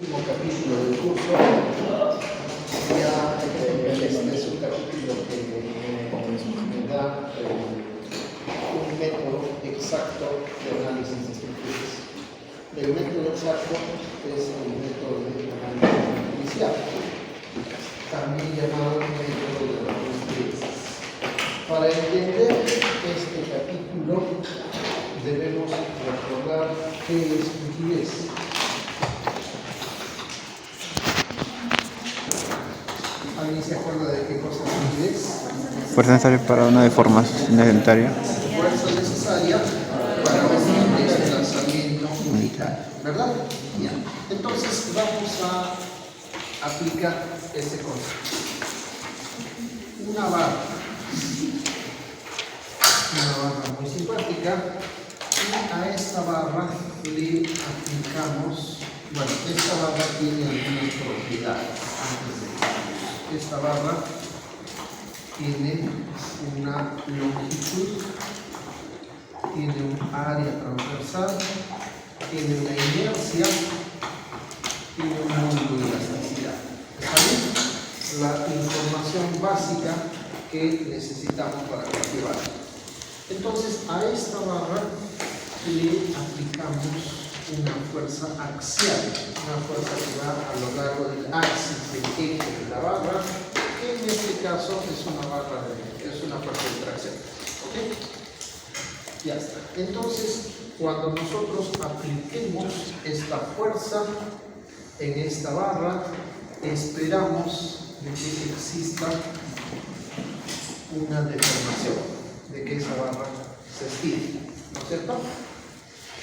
último capítulo del curso. Ya este es un capítulo que me da un método exacto de análisis de estructuras. El método exacto es el método de análisis inicial, también llamado método de la rigidez. Para entender este capítulo debemos recordar qué es rigidez. ¿Alguien se acuerda de qué cosa es rigidez? Fuerza necesaria para una deformación sedentaria. Fuerza necesaria para un desplazamiento unitario, ¿verdad? Bien. Entonces vamos a aplicar este concepto. Una barra muy simpática, y a esta barra le aplicamos, bueno, esta barra tiene algunas propiedades. Esta barra tiene una longitud, tiene un área transversal, tiene una inercia, tiene un módulo de elasticidad. ¿Está bien? La información básica que necesitamos para calcular. Entonces, a esta barra le aplicamos una fuerza axial, una fuerza que va a lo largo del axis del eje de la barra, que en este caso es una fuerza de tracción. ¿Ok? Ya está. Entonces, cuando nosotros apliquemos esta fuerza en esta barra, esperamos de que exista una deformación, de que esa barra se estire, ¿no es cierto?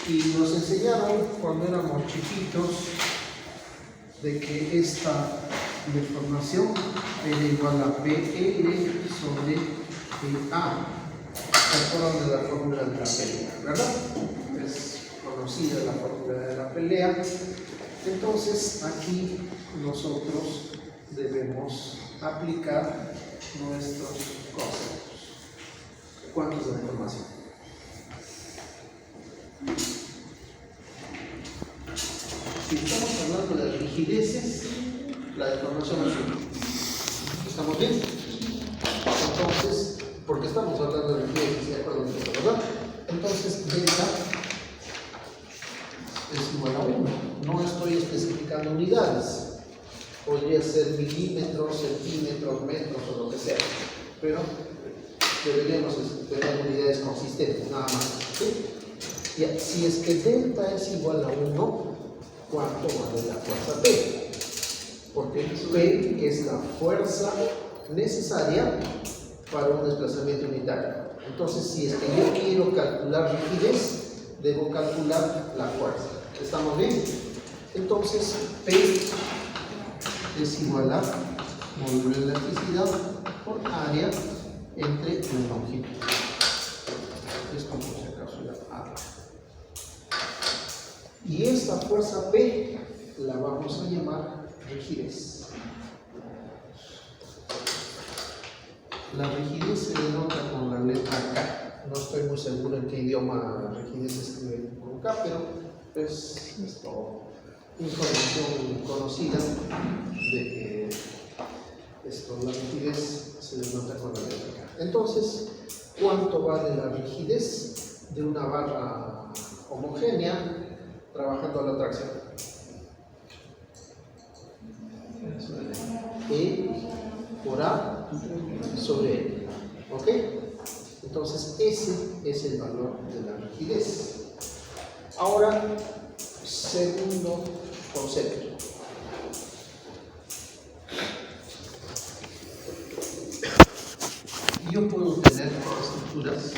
Y nos enseñaron cuando éramos chiquitos de que esta deformación era igual a PL sobre PA. ¿Se acuerdan de la fórmula de la pelea, verdad? Es conocida la fórmula de la pelea. Entonces aquí nosotros debemos aplicar nuestros conceptos. ¿Cuántos de deformación? Si estamos hablando de rigideces, la deformación es 1. ¿Estamos bien? Entonces, porque estamos hablando de rigideces, ¿de acuerdo con esto, verdad? Entonces, delta es igual a 1. No estoy especificando unidades. Podría ser milímetros, centímetros, metros o lo que sea. Pero deberíamos tener unidades consistentes, nada más. ¿Sí? Y si es que delta es igual a 1, ¿cuánto vale la fuerza P? Porque P es la fuerza necesaria para un desplazamiento unitario. Entonces, si es que yo quiero calcular rigidez, debo calcular la fuerza. ¿Estamos bien? Entonces, P es igual a módulo de elasticidad por área entre la longitud. Es como si acaso la área. Y esta fuerza P la vamos a llamar rigidez. La rigidez se denota con la letra K. No estoy muy seguro en qué idioma rigidez se escribe con K, pero es información conocida de que la rigidez se denota con la letra K. Entonces, ¿cuánto vale la rigidez de una barra homogénea trabajando a la tracción? E por A sobre L. ¿Ok? Entonces, ese es el valor de la rigidez. Ahora, segundo concepto. Yo puedo tener estructuras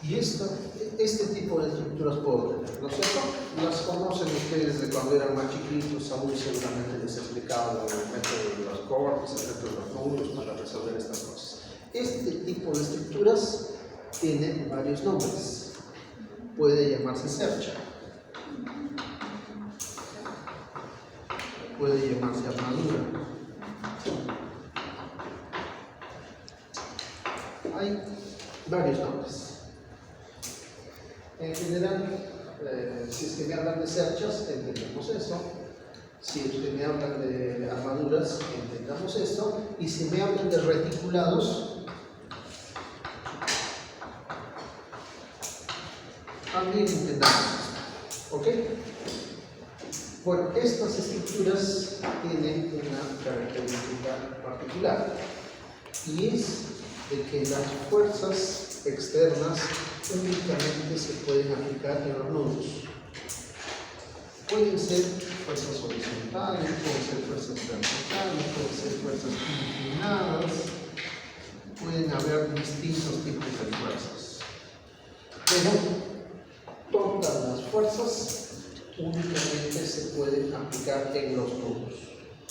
y este tipo de estructuras puedo tener, ¿no es cierto? Las conocen ustedes de cuando eran más chiquitos, aún seguramente les explicaba el método de los cortes, el método de los números para resolver estas cosas. Este tipo de estructuras tiene varios nombres. Puede llamarse cercha, puede llamarse armadura. Hay varios nombres. En general, si es que me hablan de cerchas, entendemos eso. Si es que me hablan de armaduras, entendamos esto. Y si me hablan de reticulados, también entendamos esto. ¿Ok? Bueno, estas estructuras tienen una característica particular, y es de que las fuerzas externas únicamente se pueden aplicar en los nudos. Pueden ser fuerzas horizontales, pueden ser fuerzas verticales, pueden ser fuerzas inclinadas, pueden haber distintos tipos de fuerzas. Pero todas las fuerzas únicamente se pueden aplicar en los nudos.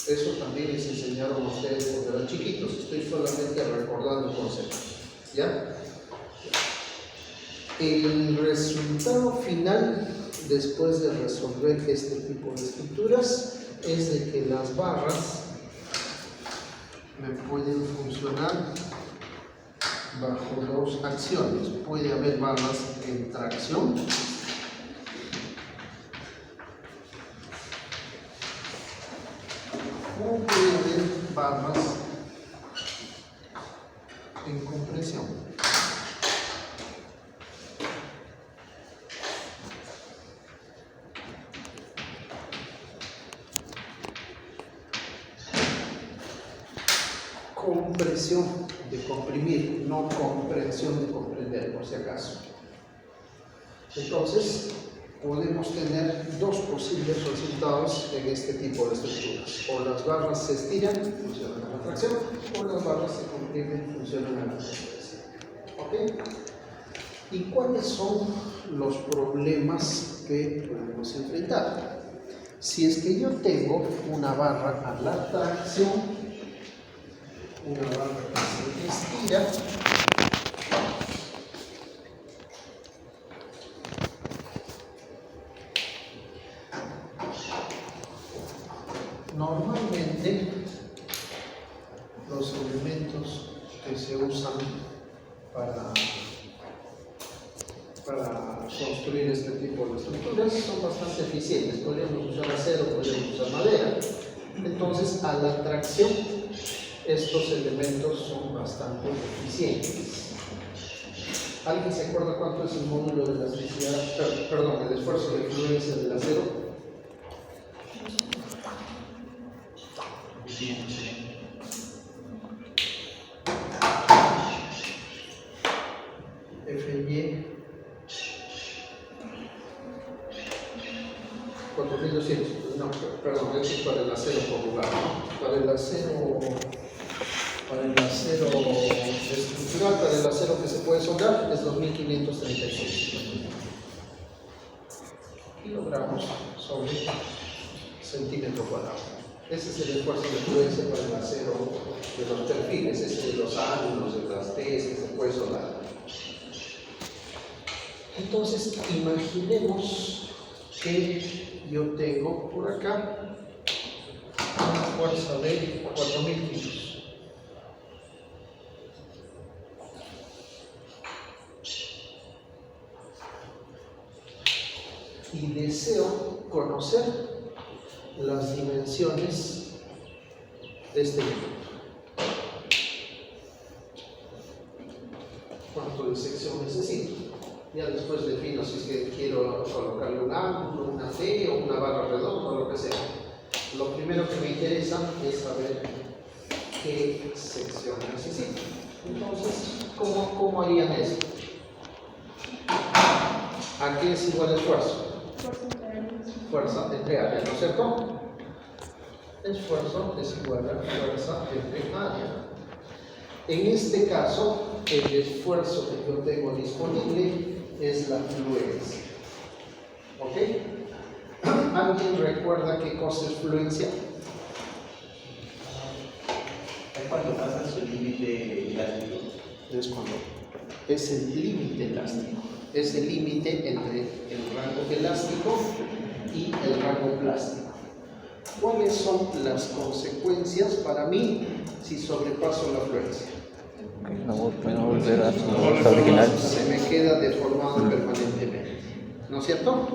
Eso también les enseñaron a ustedes cuando eran chiquitos. Estoy solamente recordando el concepto. ¿Ya? El resultado final, después de resolver este tipo de estructuras, es de que las barras me pueden funcionar bajo dos acciones. Puede haber barras en tracción o puede haber barras en compresión. Compresión de comprimir, no comprensión de comprender, por si acaso. Entonces, podemos tener dos posibles resultados en este tipo de estructuras. O las barras se estiran, funcionan a la tracción, o las barras se comprimen, funcionan a la compresión. ¿Ok? ¿Y cuáles son los problemas que podemos enfrentar? Si es que yo tengo una barra a la tracción, una barra que se estira, normalmente los elementos que se usan para construir este tipo de estructuras son bastante eficientes. Podríamos usar acero, podríamos usar madera. Entonces, a la tracción, estos elementos son bastante eficientes. ¿Alguien se acuerda cuánto es el módulo de elasticidad, perdón, el esfuerzo de fluencia del acero? FY 4200, no, perdón, eso es para el acero por lugar, ¿no? Para el acero estructural, para el acero que se puede soldar, es 2536 kilogramos sobre centímetro cuadrado. Ese es el esfuerzo de fluencia para el acero de los perfiles, ese de los ángulos, de las T que se puede soldar. Entonces, imaginemos que yo tengo por acá una fuerza de 4000 kilos. Y deseo conocer las dimensiones de este elemento. ¿Cuánto de sección necesito? Ya después defino si es que quiero colocarle un ángulo, una T o una barra redonda o lo que sea. Lo primero que me interesa es saber qué sección necesito. Entonces, ¿cómo harían esto? ¿A qué es igual el esfuerzo? Fuerza entre área, ¿no es cierto? Esfuerzo es igual a fuerza entre área. En este caso, el esfuerzo que yo tengo disponible es la fluencia. ¿Ok? ¿Alguien recuerda qué cosa es fluencia? ¿Es cuando pasa su límite elástico? Es cuando es el límite elástico. Es el límite entre el rango elástico y el rango plástico. ¿cuáles son las consecuencias para mí si sobrepaso la fluencia? No puedo volver a su estado original. Se me queda deformado permanentemente, ¿no es cierto?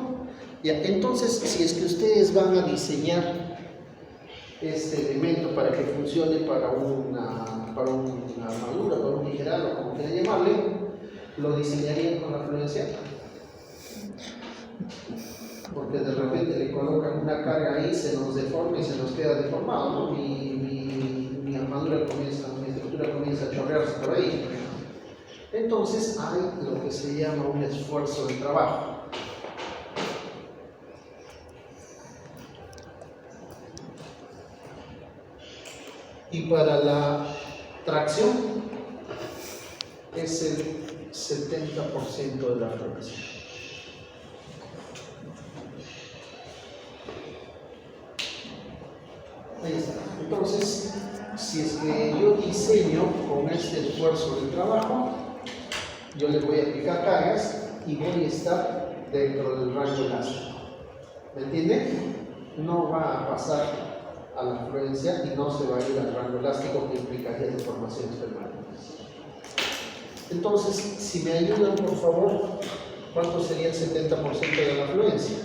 Ya, entonces, si es que ustedes van a diseñar este elemento para que funcione para una armadura, para un ligeral o como quieran llamarle, ¿lo diseñarían con la fluencia? Porque de repente le colocan una carga ahí, se nos deforma y se nos queda deformado, ¿no? Mi armadura comienza, mi estructura comienza a chorrearse por ahí. Entonces hay lo que se llama un esfuerzo de trabajo. Y para la tracción es el 70% de la fluencia. Ahí está. Entonces, si es que yo diseño con este esfuerzo de trabajo, yo le voy a aplicar cargas y voy a estar dentro del rango elástico. ¿Me entienden? No va a pasar a la fluencia y no se va a ir al rango elástico que implicaría deformaciones permanentes. Entonces, si me ayudan, por favor, ¿cuánto sería el 70% de la fluencia?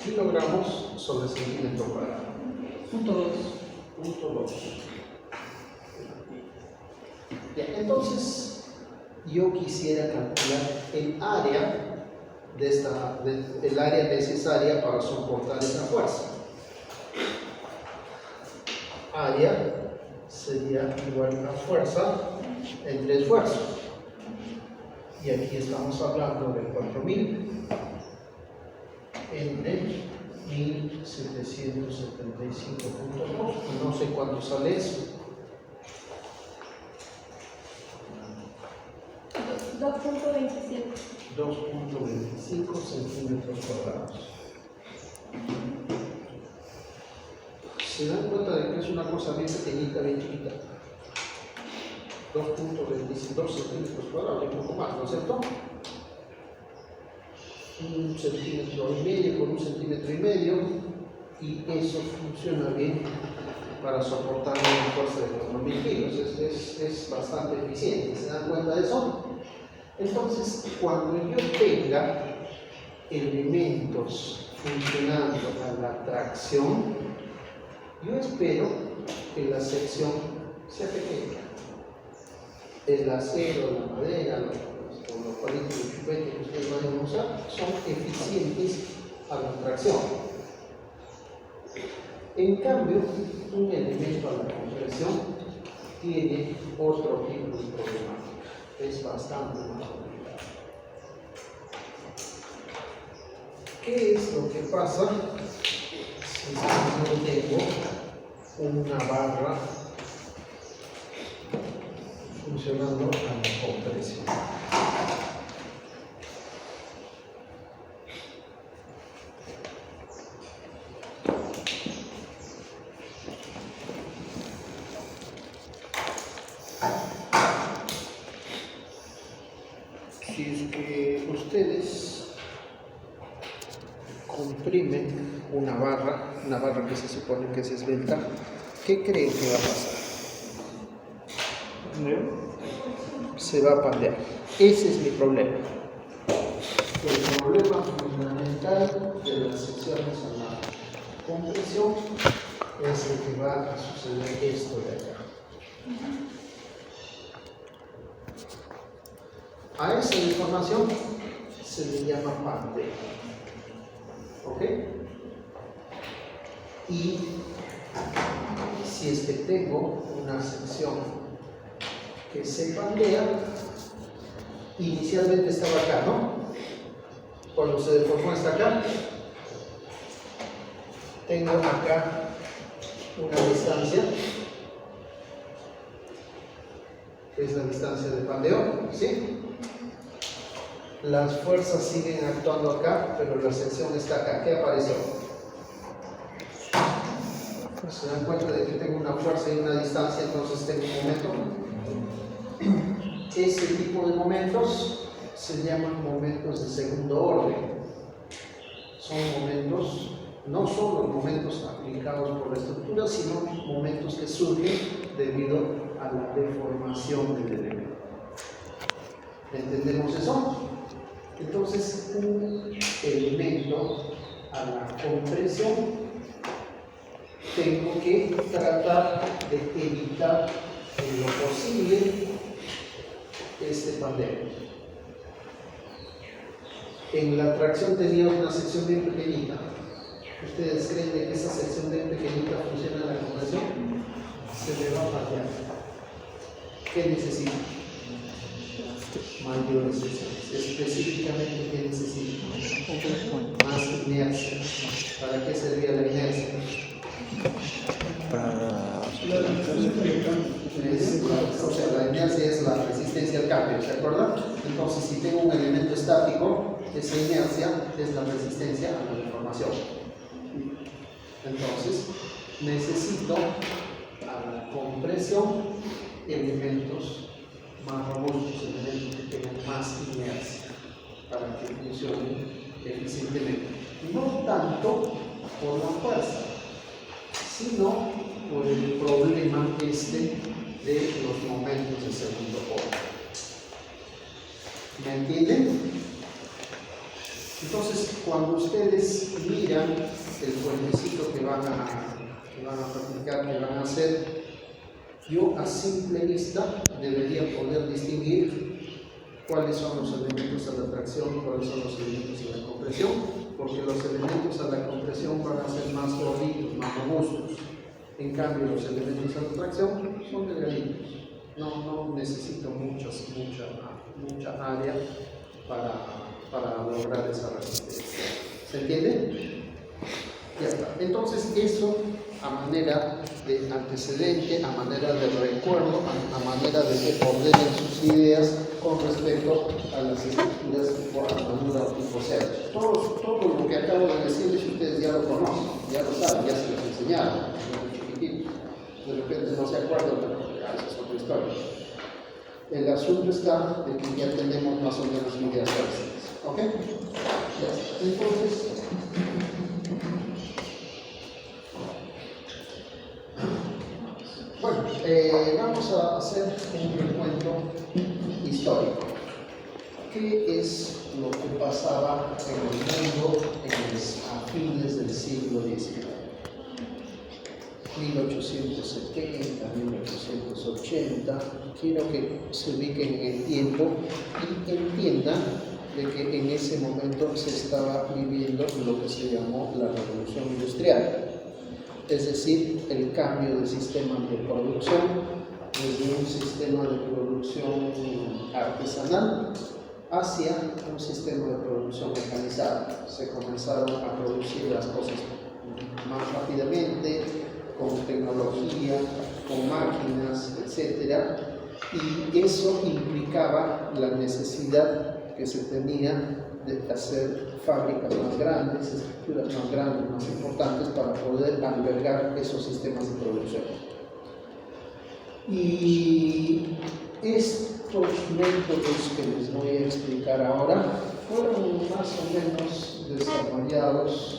Kilogramos sobre centímetro cuadrado. Punto 2. Ya, entonces, yo quisiera calcular el área el área necesaria para soportar esa fuerza. Área sería igual a fuerza entre esfuerzo. Y aquí estamos hablando de 4000 entre 1775.2, no sé cuánto sale eso. 2.25 centímetros cuadrados. Se dan cuenta de que es una cosa bien pequeñita, bien chiquita. 2.22 centímetros cuadrados, un poco más, ¿no es cierto? 1,5 centímetros por 1,5 centímetros, y eso funciona bien para soportar una fuerza de 4.000 kilos. Es bastante eficiente. ¿Se dan cuenta de eso? Entonces, cuando yo tenga elementos funcionando a la tracción, yo espero que la sección sea pequeña. El acero, la madera, los palitos de chupete que ustedes vayan a usar son eficientes a la tracción. En cambio, un elemento a la compresión tiene otro tipo de problemática. Es bastante más complicado. ¿Qué es lo que pasa si yo tengo una barra funcionando a la compresión? Si es que ustedes comprimen una barra que se supone que es esbelta, ¿qué creen que va a pasar? Se va a pandear. Ese es mi problema. El problema fundamental de las secciones a la compresión es el que va a suceder esto de acá. A esa deformación se le llama pandeo. ¿Ok? Y si es que tengo una sección que se pandea, inicialmente estaba acá, ¿no? Cuando se deformó hasta acá, tengo acá una distancia es la distancia de pandeo, ¿sí? Las fuerzas siguen actuando acá, pero la sección está acá. ¿Qué apareció? ¿Se dan cuenta de que tengo una fuerza y una distancia, entonces tengo un momento? Ese tipo de momentos se llaman momentos de segundo orden. Son momentos, no son los momentos aplicados por la estructura, sino momentos que surgen debido a la deformación del elemento. ¿Entendemos eso? Entonces, un elemento a la compresión, tengo que tratar de evitar en lo posible este pandeo. En la tracción tenía una sección bien pequeñita. ¿Ustedes creen que esa sección bien pequeñita funciona en la compresión? Se le va a fallar. ¿Qué necesita? Mayores secciones. Específicamente, ¿qué necesita? Más inercia. ¿Para qué servía la inercia? O sea, la inercia es la resistencia al cambio, ¿se acuerdan? Entonces, si tengo un elemento estático, esa inercia es la resistencia a la deformación. Entonces, necesito a la compresión elementos más robustos, elementos que tengan más inercia para que funcionen eficientemente. No tanto por la fuerza, sino por el problema de los momentos de segundo orden. ¿Me entienden? Entonces, cuando ustedes miran el puentecito que van a practicar, que van a hacer, yo a simple vista debería poder distinguir cuáles son los elementos a la tracción y cuáles son los elementos a la compresión, porque los elementos a la compresión van a ser más gorditos, más robustos. En cambio, los elementos a la tracción son delgaditos. No necesito mucha área para lograr esa resistencia. ¿Se entiende? Ya está. Entonces, eso a manera de antecedente, a manera de recuerdo, a manera de que ordenen sus ideas con respecto a las estructuras tipo armadura o tipo cercho. Todo lo que acabo de decirles ustedes ya lo conocen, ya lo saben, ya se los enseñaron, de repente no se acuerdan, pero esa es otra historia. El asunto está de que ya tenemos más o menos ideas parecidas. ¿Ok? Ya. Entonces, bueno, vamos a hacer un recuento histórico. ¿Qué es lo que pasaba en el mundo a fines del siglo XIX? 1870, 1880, quiero que se ubiquen en el tiempo y entiendan de que en ese momento se estaba viviendo lo que se llamó la revolución industrial, es decir, el cambio de sistema de producción desde un sistema de producción artesanal hacia un sistema de producción mecanizada. Se comenzaron a producir las cosas más rápidamente, con tecnología, con máquinas, etc. Y eso implicaba la necesidad que se tenía de hacer fábricas más grandes, estructuras más grandes, más importantes para poder albergar esos sistemas de producción. Y estos métodos que les voy a explicar ahora fueron más o menos desarrollados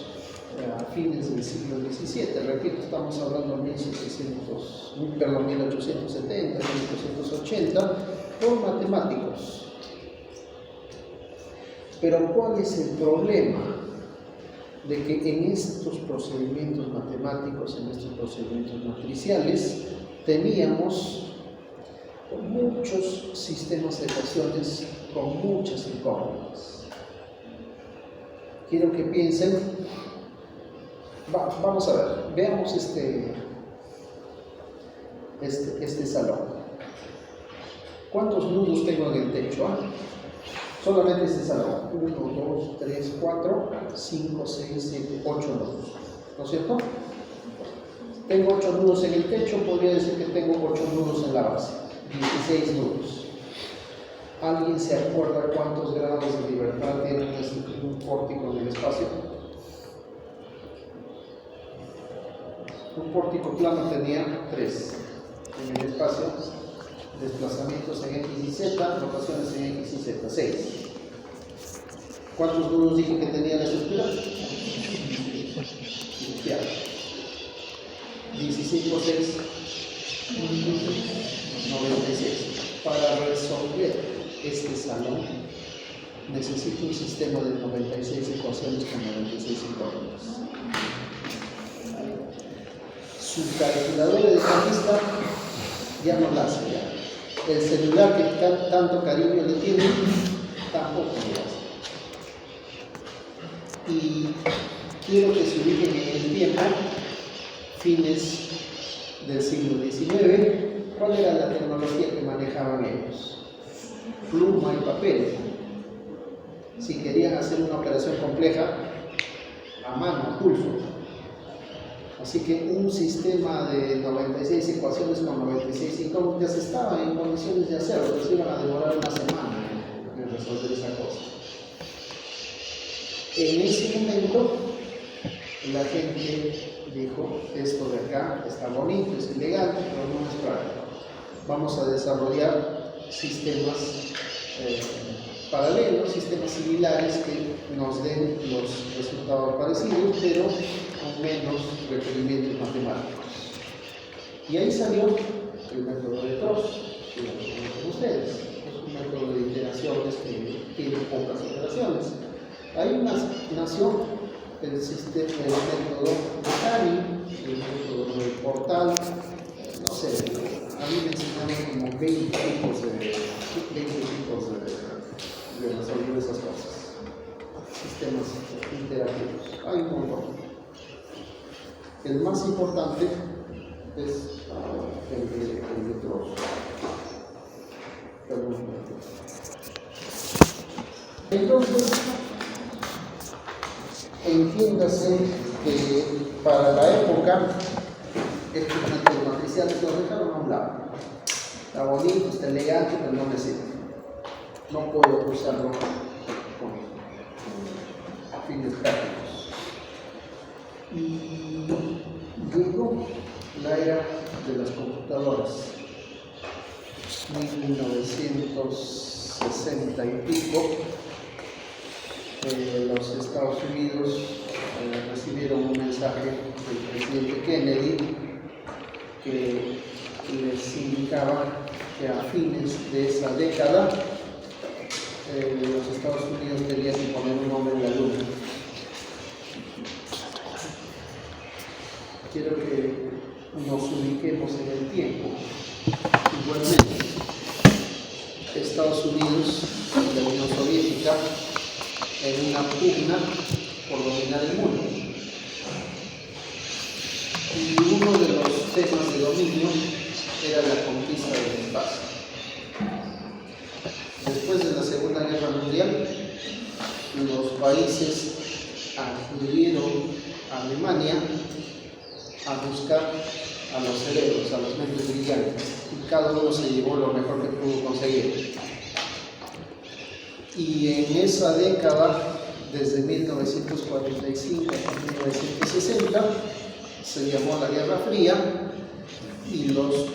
a fines del siglo XVII. Repito, estamos hablando de 1870, 1880, por matemáticos. Pero ¿cuál es el problema? De que en estos procedimientos matemáticos, en estos procedimientos matriciales, teníamos muchos sistemas de ecuaciones con muchas incógnitas. Quiero que piensen, vamos a ver, veamos este salón. ¿Cuántos nudos tengo en el techo? Solamente este salón. 1, 2, 3, 4, 5, 6, 7, 8 nudos. ¿No es cierto? Tengo 8 nudos en el techo, podría decir que tengo 8 nudos en la base. 16 nudos. ¿Alguien se acuerda cuántos grados de libertad tiene un pórtico en el espacio? Un pórtico plano tenía 3 en el espacio, desplazamientos en X y Z, rotaciones en X y Z, 6. ¿Cuántos nudos dije que tenía la estructura? Ya. 16 por 6, 96. Para resolver este salón necesito un sistema de 96 ecuaciones con 96 incógnitas. Su calculadora de cambista ya no la hace ya. El celular que tanto cariño le tiene tampoco lo hace. Y quiero que se ubiquen en el tiempo, fines del siglo XIX. ¿Cuál era la tecnología que manejaban ellos? Pluma y papel. Si querían hacer una operación compleja, a mano, a pulso. Así que un sistema de 96 ecuaciones con 96 incógnitas estaba en condiciones de hacerlo, pero se iban a demorar una semana en resolver esa cosa. En ese momento, la gente dijo, esto de acá está bonito, es elegante, pero no es práctico. Vamos a desarrollar sistemas paralelos, sistemas similares que nos den los resultados parecidos, pero con menos requerimientos matemáticos. Y ahí salió el método de Trost, que lo conocen ustedes. Es un método de iteraciones que tiene pocas iteraciones. Ahí nació el método de Cari, el método del portal, no sé, a mí me enseñaron como 20 tipos de resolver esas cosas. Sistemas interactivos. Hay un montón. El más importante es el de Trost. Entonces, entiéndase que para la época estos métodos matriciales los dejaron a un lado. Está bonito, está elegante, pero no me sirve. No puedo usarlo con fines prácticos. Y llegó la era de las computadoras, 1960 y pico. Los Estados Unidos recibieron un mensaje del presidente Kennedy que les indicaba que a fines de esa década los Estados Unidos tenían que poner un hombre en la luna. Quiero que nos ubiquemos en el tiempo. Igualmente, Estados Unidos y la Unión Soviética en una pugna por dominar el mundo. Y uno de los temas de dominio era la conquista del espacio. Después de la Segunda Guerra Mundial, los países acudieron a Alemania a buscar a los cerebros, a los mentes brillantes, y cada uno se llevó lo mejor que pudo conseguir. Y en esa década, desde 1945 hasta 1960, se llamó la Guerra Fría, y las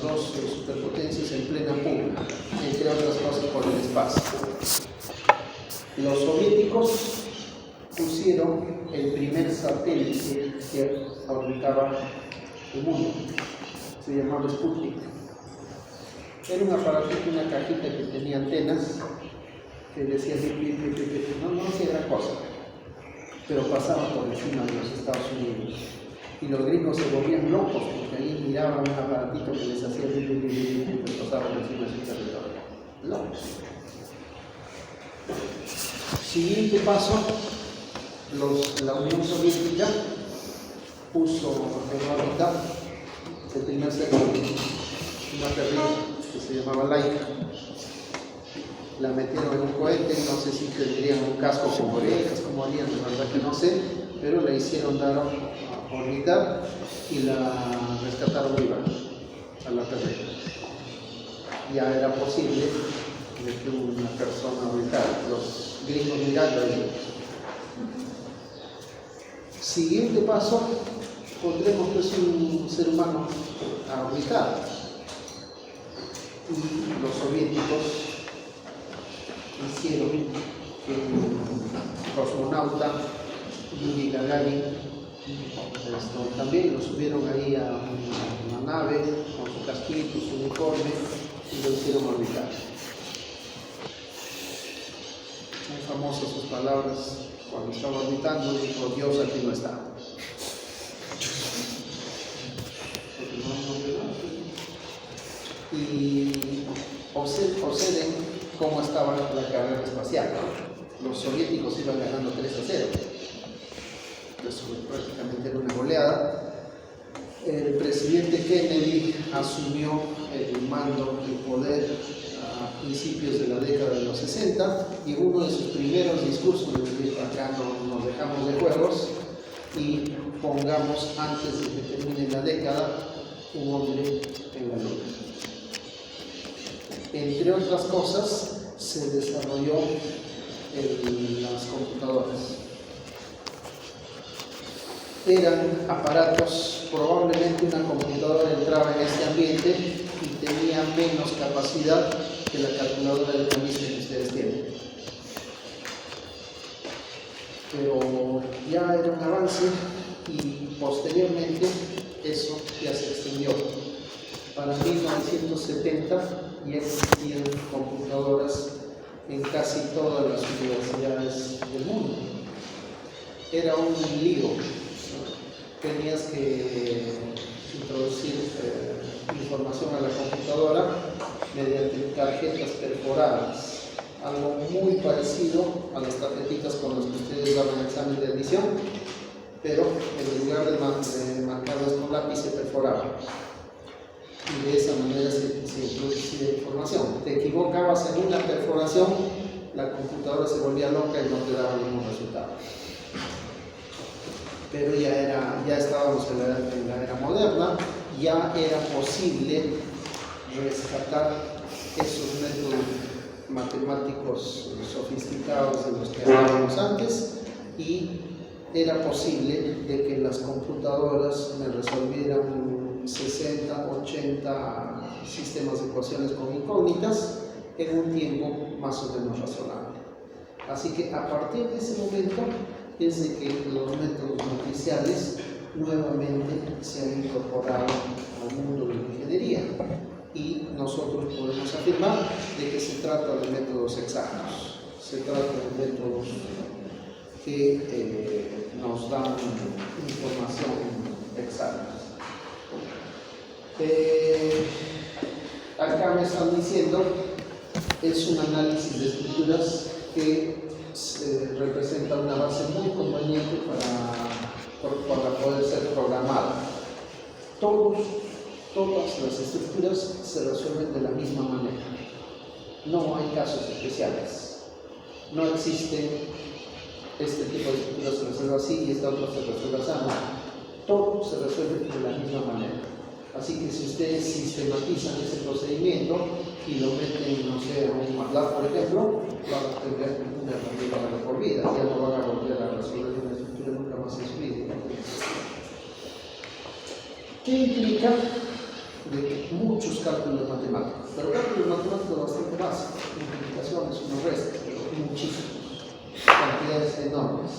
dos superpotencias en plena pugna, entre otras cosas por el espacio. Los soviéticos pusieron el primer satélite que orbitaba el mundo, se llamaba Sputnik. Era un aparatito, una cajita que tenía antenas que decía no hacía gran cosa, pero pasaba por encima de los Estados Unidos. Y los gringos se volvían locos porque ahí miraban un aparatito que les hacía y pasaba por encima de su territorio. Locos. Siguiente paso, la Unión Soviética puso en órbita el primer satélite, una perrita que se llamaba Laika. La metieron en un cohete, no sé si tendrían un casco como orejas, como harían, de verdad que no sé, pero la hicieron dar a orbitar y la rescataron viva a la perrita. ya era posible de que una persona orbitara. Los gringos mirando ahí. Siguiente paso, pondremos pues un ser humano a orbitar. Y los soviéticos hicieron que un cosmonauta, Yuri Gagarin, también lo subieron ahí a una nave con su casquito, su uniforme, y lo hicieron orbitar. Muy famosas sus palabras, cuando estaba orbitando dijo: Dios aquí no está. Y observen cómo estaba la carrera espacial. Los soviéticos iban ganando 3-0. Eso prácticamente era una goleada. El presidente Kennedy asumió el mando del poder a principios de la década de los 60 y uno de sus primeros discursos dijo: acá no nos dejamos de juegos y pongamos antes de que termine la década un hombre en la luna. Entre otras cosas, se desarrolló las computadoras. Eran aparatos, probablemente una computadora entraba en este ambiente y tenía menos capacidad que la calculadora de transmisión que ustedes tienen. Pero ya era un avance y posteriormente eso ya se extendió. Para 1970 ya existían computadoras en casi todas las universidades del mundo. Era un lío, ¿no? Tenías que introducir información a la computadora mediante tarjetas perforadas, algo muy parecido a las tarjetitas con las que ustedes daban el examen de admisión, pero en lugar de marcarlas con lápiz se perforaba. Y de esa manera se introducía información. Te equivocabas en una perforación, la computadora se volvía loca y no te daba ningún resultado. Pero ya estábamos en la era moderna, ya era posible rescatar esos métodos matemáticos sofisticados de los que hablábamos antes, y era posible de que las computadoras me resolvieran 60, 80 sistemas de ecuaciones con incógnitas en un tiempo más o menos razonable. Así que a partir de ese momento es de que los métodos matriciales nuevamente se han incorporado al mundo de la ingeniería, y nosotros podemos afirmar de que se trata de métodos exactos, se trata de métodos que nos dan información exacta. Acá me están diciendo es un análisis de estructuras que representa una base muy conveniente para poder ser programada. Todas las estructuras se resuelven de la misma manera. No hay casos especiales. No existe este tipo de estructura se resuelve así y esta otra se resuelve así. No. Todo se resuelve de la misma manera. Así que si ustedes sistematizan ese procedimiento y lo meten, no sé, a un MATLAB, por ejemplo, van a tener una herramienta por vida. Ya no van a volver a resolver una estructura nunca más en su vida. ¿Qué implica? De muchos cálculos matemáticos, pero cálculos matemáticos bastante básicos, multiplicaciones, unos restos, pero muchísimos, cantidades enormes.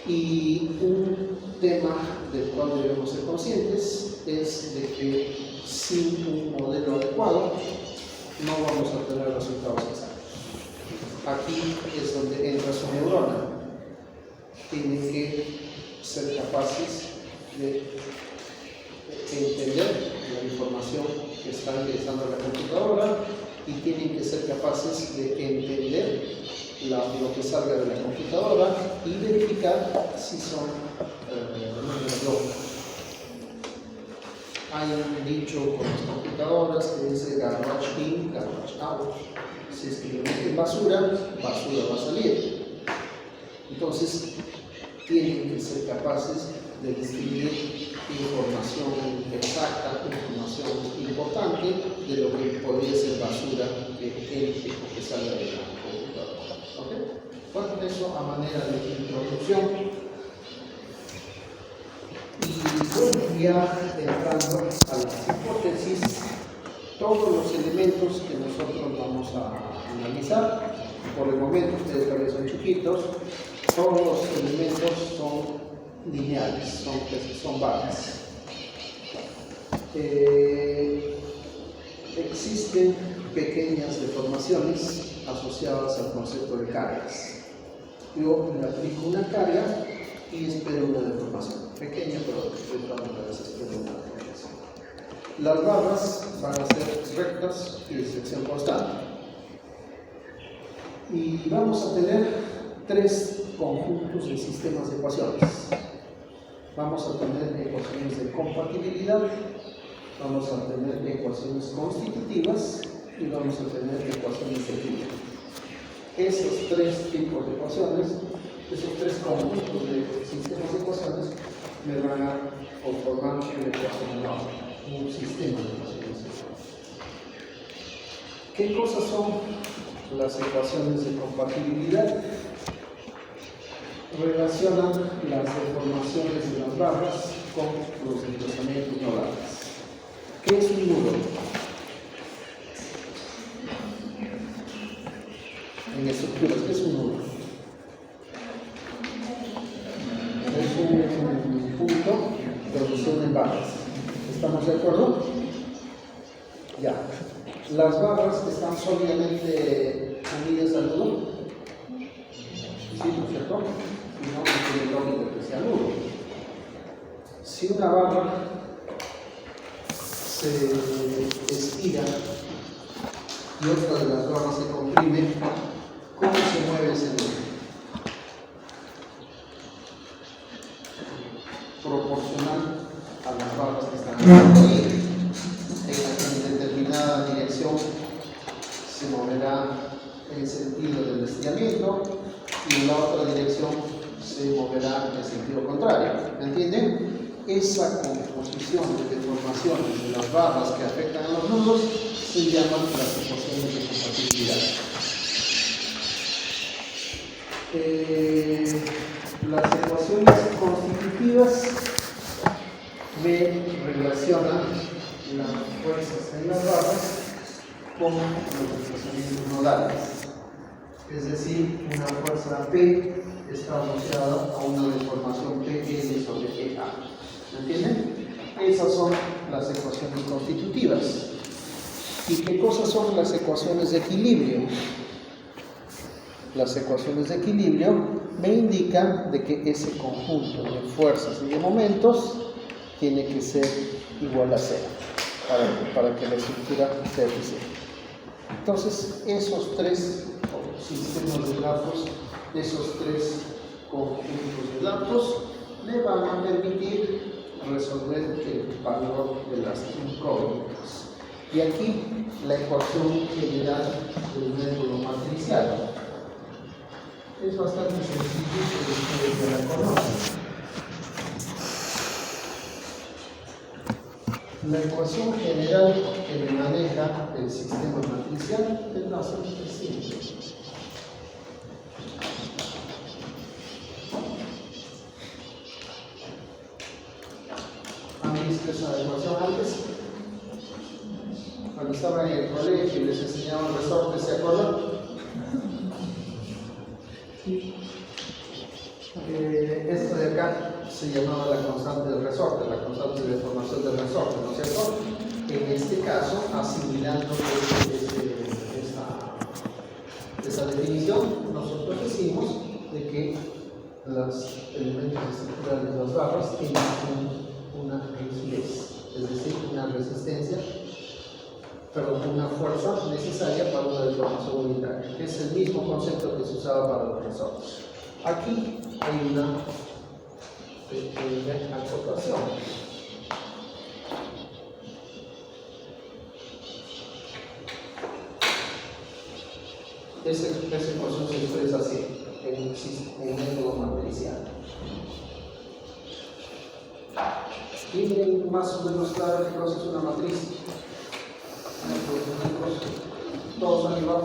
Y un tema del cual debemos ser conscientes es de que sin un modelo adecuado no vamos a tener resultados exactos. Aquí es donde entra su neurona. Tienen que ser capaces de entender la información que está ingresando a la computadora, y tienen que ser capaces de entender lo que salga de la computadora y verificar si son números lógicos. Hay un dicho con las computadoras que dice garbage in, garbage out. Si es que le meten basura, basura va a salir. Entonces, tienen que ser capaces de distinguir información exacta, información importante de lo que podría ser basura que salga de la computadora. ¿Okay? Bueno, eso a manera de introducción. Y bueno, ya entrando a las hipótesis, todos los elementos que nosotros vamos a analizar, por el momento ustedes todavía son chiquitos, todos los elementos son lineales, son barras. Existen pequeñas deformaciones asociadas al concepto de cargas. Yo le aplico una carga y espero una deformación, pequeña, pero de todas maneras espero una deformación. Las barras van a ser rectas y de sección constante. Y vamos a tener tres conjuntos de sistemas de ecuaciones. Vamos a tener ecuaciones de compatibilidad, vamos a tener ecuaciones constitutivas y vamos a tener ecuaciones de equilibrio. Esos tres tipos de ecuaciones, esos tres conjuntos de sistemas de ecuaciones me van a conformar una ecuación nueva, un sistema de ecuaciones. ¿Qué cosas son las ecuaciones de compatibilidad? Relacionan las deformaciones de las barras con los desplazamientos nodales. ¿Qué es un nudo? En estructuras, ¿qué es un nudo? Es un punto donde se unen barras. ¿Estamos de acuerdo? Ya. Las barras están sólidamente unidas al nudo. ¿Sí, no es cierto? Y no tiene lógica que sea nudo. Si una barra se estira y otra de las barras se comprime, ¿cómo se mueve ese nudo? Proporcional a las barras que están aquí. En determinada dirección se moverá en sentido del estiramiento y en la otra dirección se moverá en sentido contrario. ¿Me entienden? Esa composición de deformaciones de las barras que afectan a los nudos se llaman las ecuaciones de compatibilidad. Las ecuaciones constitutivas me relacionan las fuerzas en las barras con los desplazamientos nodales. Es decir, una fuerza P está asociada a una deformación PL sobre EA. ¿Me entienden? Esas son las ecuaciones constitutivas. ¿Y qué cosas son las ecuaciones de equilibrio? Las ecuaciones de equilibrio me indican de que ese conjunto de fuerzas y de momentos tiene que ser igual a cero para que la estructura sea eficiente. Entonces, esos tres sistemas de datos, esos tres conjuntos de datos, me van a permitir resolver el valor de las incógnitas. Y aquí la ecuación general del método matricial es bastante sencillo, pero ustedes ya la conocen. La ecuación general que me maneja el sistema matricial es bastante simple. ¿Han visto esa ecuación antes? Cuando estaban en el colegio y les enseñaban resortes, ¿se acuerdan? Esto de acá se llamaba la constante del resorte, la constante de deformación del resorte, ¿no es cierto? En este caso, asimilando esa definición, nosotros decimos de que los elementos estructurales de las barras tienen una rigidez, es decir, una resistencia, una fuerza necesaria para una deformación unitaria, que es el mismo concepto que se usaba para los resortes. Aquí hay una pequeña acotación. Esa ecuación se expresa así, en un método matricial. ¿Tienen más o menos claro qué cosa es una matriz? Una Todos arriba.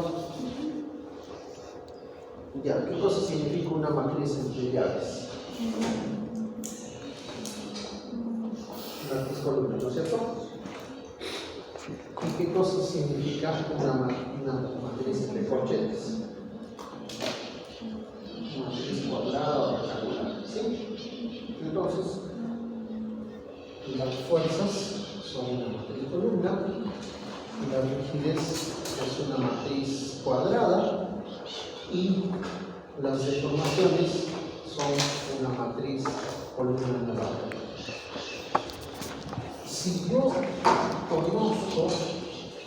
Ya, ¿qué cosa significa una matriz entre llaves? Matriz columna, ¿no es cierto? ¿Y qué cosa significa una matriz entre corchetes? Una matriz cuadrada o rectangular, ¿sí? Entonces, las fuerzas son una matriz columna, y la rigidez es una matriz cuadrada, y las deformaciones son una matriz columna elevada. Si yo conozco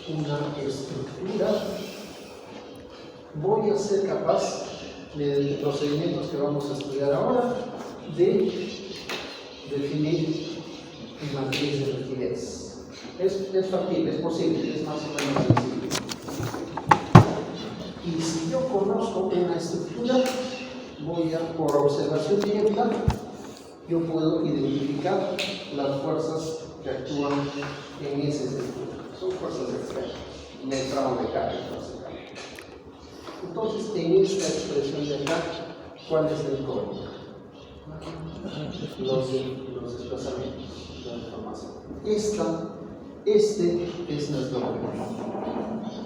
una estructura, voy a ser capaz, mediante procedimientos que vamos a estudiar ahora, de definir mi matriz de rigidez. Es factible, es posible, es más o menos sencillo. Y si yo conozco una estructura, por observación directa, yo puedo identificar las fuerzas que actúan en esa estructura. Son fuerzas externas, mecánicas. Entonces, en esta expresión de acá, ¿cuál es el código? Los desplazamientos, la deformación. Este es nuestro problema.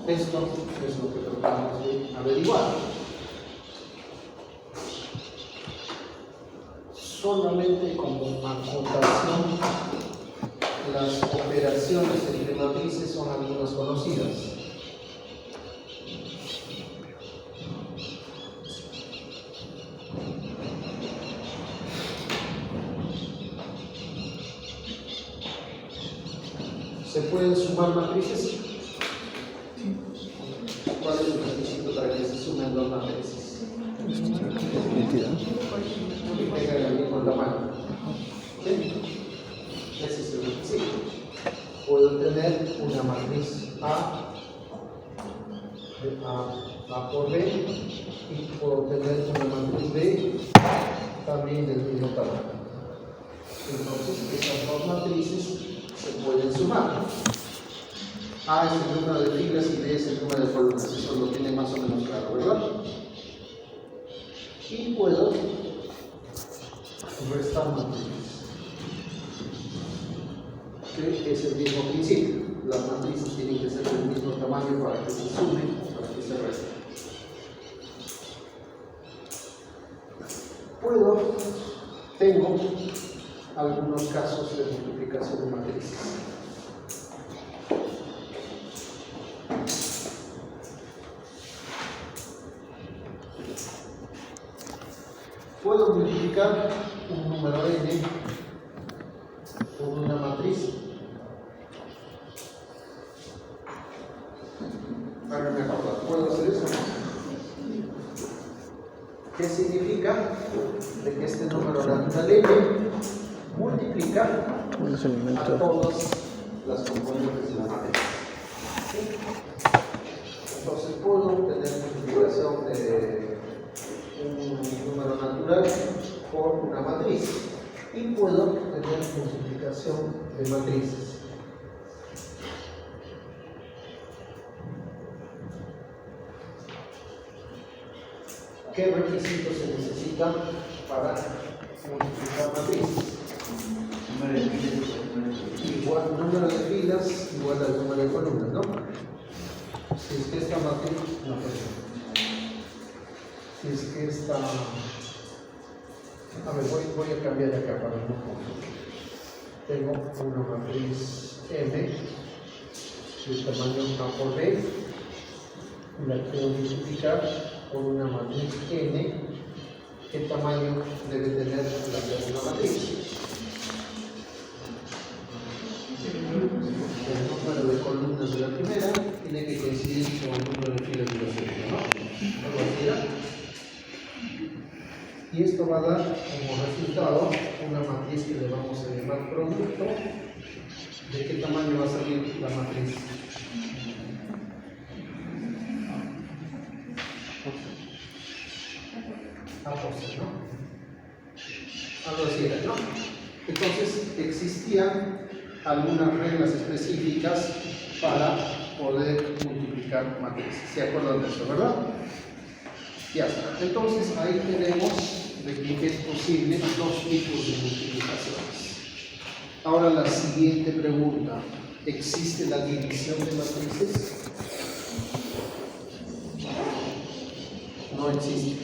Esto es lo que tratamos de averiguar. Solamente como acotación, las operaciones entre matrices son algunas conocidas. ¿Se pueden sumar matrices? ¿Cuál es el requisito para que se sumen dos matrices? Que tengan el mismo tamaño. ¿Sí? Ese es el requisito. Puedo tener una matriz A por B, y puedo tener una matriz B también del mismo tamaño. Entonces, estas dos matrices se pueden sumar. A es el número de filas y B es el número de columnas. Eso lo tiene más o menos claro, ¿verdad? Y puedo restar matrices, que es el mismo principio. Las matrices tienen que ser del mismo tamaño para que se sumen, para que se resten. Tengo algunos casos de multiplicación de matrices. Puedo multiplicar un número n por una matriz. Háganme acordar, ¿puedo hacer eso? ¿Qué significa? De que este número natural n multiplica a todas las componentes de la matriz. Entonces puedo tener multiplicación de un número natural por una matriz, y puedo tener multiplicación de matrices. ¿Qué requisitos se necesitan para multiplicar matrices? Igual número de filas igual al número de columnas, ¿no? Si es que esta matriz, no, si es que esta, a ver, voy a cambiar acá para no confundir. Tengo una matriz M de tamaño A por B, la quiero multiplicar por una matriz N. ¿Qué tamaño debe tener la segunda matriz? El número de columnas de la primera tiene que coincidir con el número de filas de la segunda, ¿no? Algo así era. Y esto va a dar como resultado una matriz que le vamos a llamar producto. ¿De qué tamaño va a salir la matriz? A por C, ¿no? Algo así era, ¿no? Entonces existían algunas reglas específicas para poder multiplicar multiplicar matrices. ¿Se acuerdan de eso, verdad? Ya está. Entonces ahí tenemos de que es posible dos tipos de multiplicaciones. Ahora la siguiente pregunta. ¿Existe la división de matrices? No existe.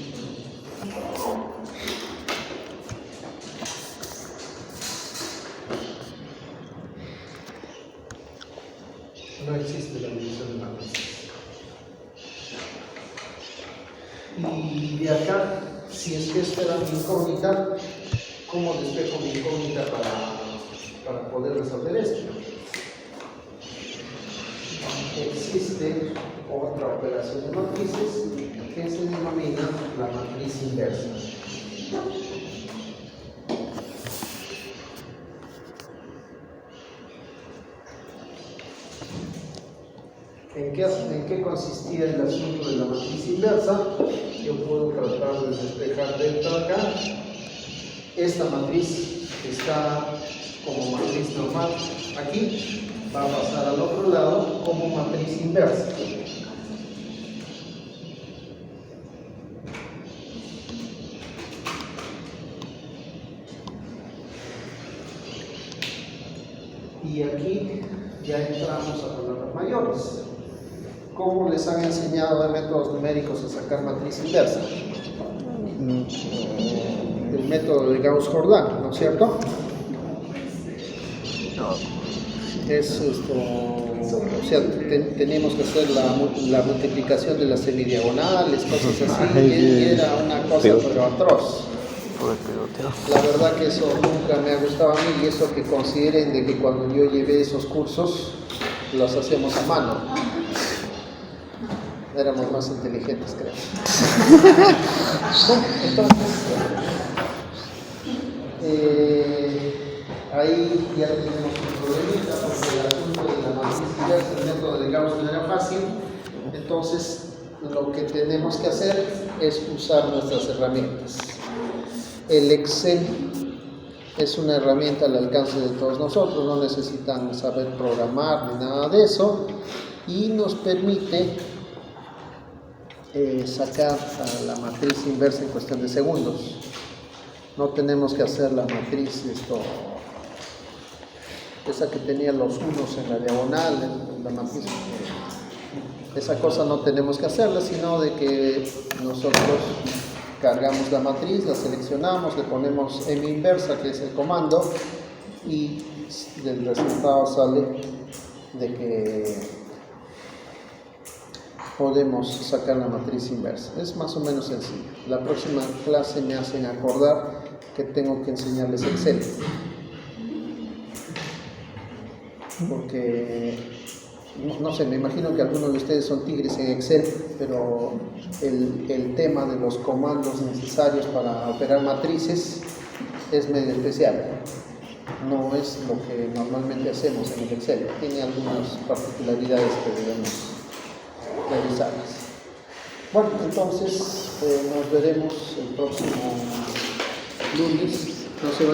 No existe la división de matrices. Y de acá, si es que esta era mi incógnita, ¿cómo despejo mi incógnita para poder resolver esto? Existe otra operación de matrices que se denomina la matriz inversa. ¿En qué consistía el asunto de la matriz inversa? Yo puedo tratar de despejar dentro de acá. Esta matriz que está como matriz normal aquí va a pasar al otro lado como matriz inversa. Y aquí ya entramos a palabras mayores. ¿Cómo les han enseñado de métodos numéricos a sacar matriz inversa? El método de Gauss-Jordan, ¿no es cierto? Es esto, o sea, tenemos que hacer la multiplicación de las semidiagonales, cosas así, y era una cosa pero atroz. La verdad que eso nunca me ha gustado a mí, y eso que consideren de que cuando yo llevé esos cursos los hacíamos a mano. Éramos más inteligentes, creo. Bueno, entonces, ahí ya tenemos un problemita porque el asunto de la matriz inversa, el método de Gauss no era fácil. Entonces, lo que tenemos que hacer es usar nuestras herramientas. El Excel es una herramienta al alcance de todos nosotros, no necesitan saber programar ni nada de eso, y nos permite sacar a la matriz inversa en cuestión de segundos. No tenemos que hacer la matriz esa que tenía los unos en la diagonal, la matriz, esa cosa no tenemos que hacerla, sino de que nosotros cargamos la matriz, la seleccionamos, le ponemos M inversa, que es el comando, y del resultado sale de que podemos sacar la matriz inversa. Es más o menos sencillo. La próxima clase me hacen acordar que tengo que enseñarles Excel, porque no sé, me imagino que algunos de ustedes son tigres en Excel, pero el tema de los comandos necesarios para operar matrices es medio especial. No es lo que normalmente hacemos en el Excel. Tiene algunas particularidades que debemos revisarlas. Bueno, entonces nos veremos el próximo lunes. No se vayan.